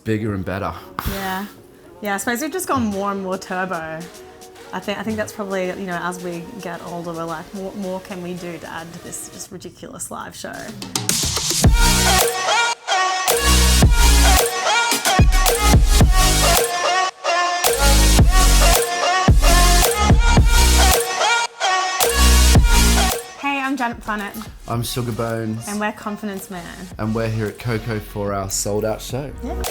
bigger and better. Yeah. Yeah, I suppose we've just gone more and more turbo. I think that's probably, as we get older, we're like, what more can we do to add to this just ridiculous live show? Hey, I'm Janet Planet. I'm Sugar Bones. And we're Confidence Man. And we're here at Coco for our sold out show. Yeah.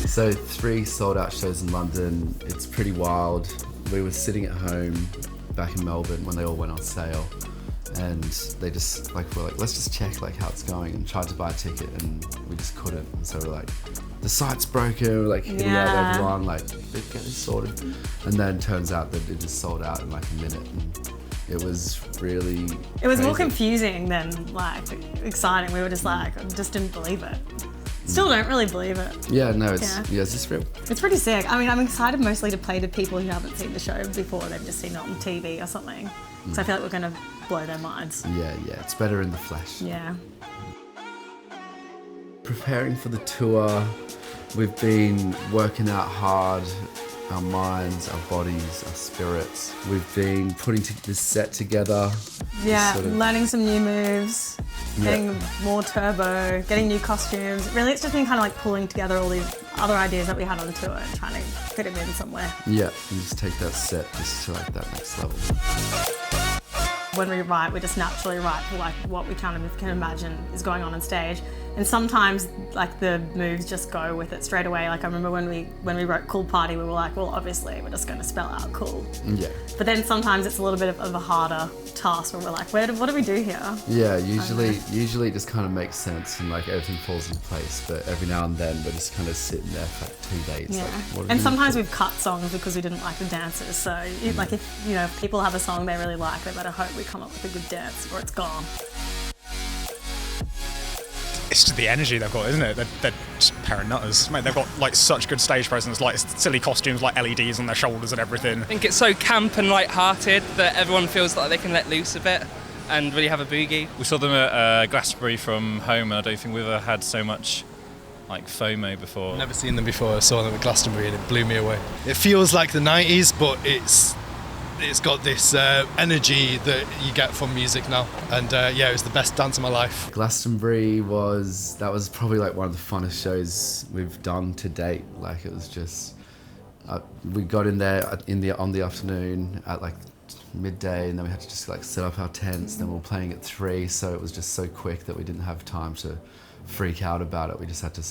So 3 sold out shows in London. It's pretty wild. We were sitting at home back in Melbourne when they all went on sale, and they just were like, let's just check how it's going, and tried to buy a ticket, and we just couldn't. And so we're like, the site's broken. We're hitting out everyone, get this sorted. And then turns out that it just sold out in a minute. And it was really crazy. More confusing than exciting. We were just just didn't believe it. Still don't really believe it. Yeah, no, it's just real. It's pretty sick. I mean, I'm excited mostly to play to people who haven't seen the show before. They've just seen it on TV or something. So I feel like we're going to blow their minds. Yeah, it's better in the flesh. Yeah. Preparing for the tour, we've been working out hard, our minds, our bodies, our spirits. We've been putting this set together. Yeah, learning some new moves, getting more turbo, getting new costumes. Really, it's just been kind of pulling together all these other ideas that we had on tour and trying to fit them in somewhere. Yeah, and just take that set just to that next level. When we write, we just naturally write for what we kind of can imagine is going on stage. And sometimes the moves just go with it straight away. I remember when we wrote Cool Party, we were like, well, obviously we're just going to spell out cool. Yeah. But then sometimes it's a little bit of a harder task where we're like, what do we do here? Yeah, usually it just kind of makes sense and everything falls into place. But every now and then we're just kind of sitting there for 2 days. Yeah. And sometimes we've cut songs because we didn't like the dances. So if people have a song they really like, they better hope we come up with a good dance or it's gone. It's just the energy they've got, isn't it? They're just a pair of nutters. Mate, they've got such good stage presence, silly costumes, LEDs on their shoulders and everything. I think it's so camp and light-hearted that everyone feels like they can let loose a bit and really have a boogie. We saw them at Glastonbury from home, and I don't think we've ever had so much FOMO before. I've never seen them before. I saw them at Glastonbury and it blew me away. It feels like the 90s, but it's got this energy that you get from music now, and it was the best dance of my life. Glastonbury was probably one of the funnest shows we've done to date. It was just we got in there on the afternoon at midday, and then we had to just set up our tents. Then we were playing at 3, so it was just so quick that we didn't have time to freak out about it. We just had to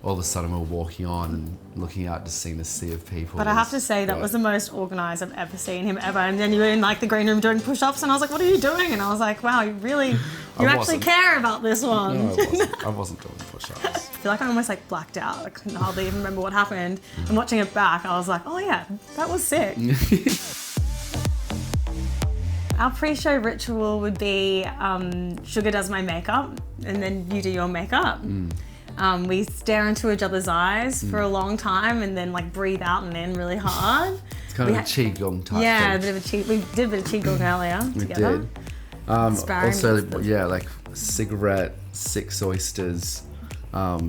all of a sudden we were walking on and looking out, just seeing the sea of people. But I have to say that was the most organised I've ever seen him ever. And then you were in the green room doing push-ups, and I was like, what are you doing? And I was like, wow, you actually care about this one. No, I wasn't doing push-ups. I feel like I almost blacked out. I couldn't hardly even remember what happened. And watching it back, I was like, oh yeah, that was sick. Our pre-show ritual would be Sugar does my makeup and then you do your makeup. We stare into each other's eyes for a long time and then breathe out and in really hard. It's kind of a qigong type thing. a bit of a we did a bit of qigong earlier together. We did. Cigarette, 6 oysters,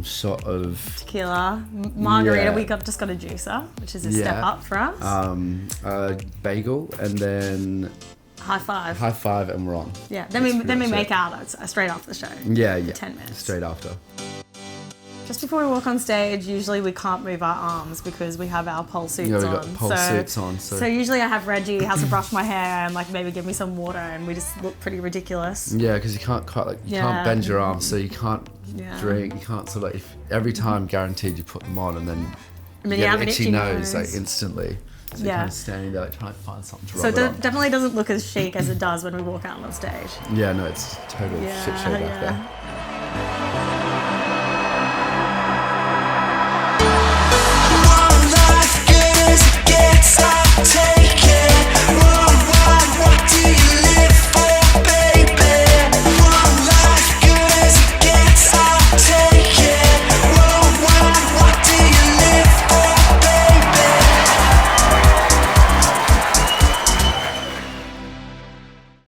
shot of tequila, margarita. We just got a juicer, which is a step up for us. A bagel, and then high five, and we're on. Yeah, then we make out straight after the show. Yeah. 10 minutes. Straight after. Just before we walk on stage, usually we can't move our arms because we have our pole suits on. We've got pole suits on. So usually I have Reggie has to brush my hair and maybe give me some water, and we just look pretty ridiculous. Yeah, because you can't can't bend your arms, so you can't drink. You can't if every time guaranteed you put them on, and then you have an itchy nose instantly. So you're kind of standing there trying to find something to rub it on. So it definitely doesn't look as chic as it does when we walk out on stage. Yeah, no, it's total shit show back there. Take it, what do you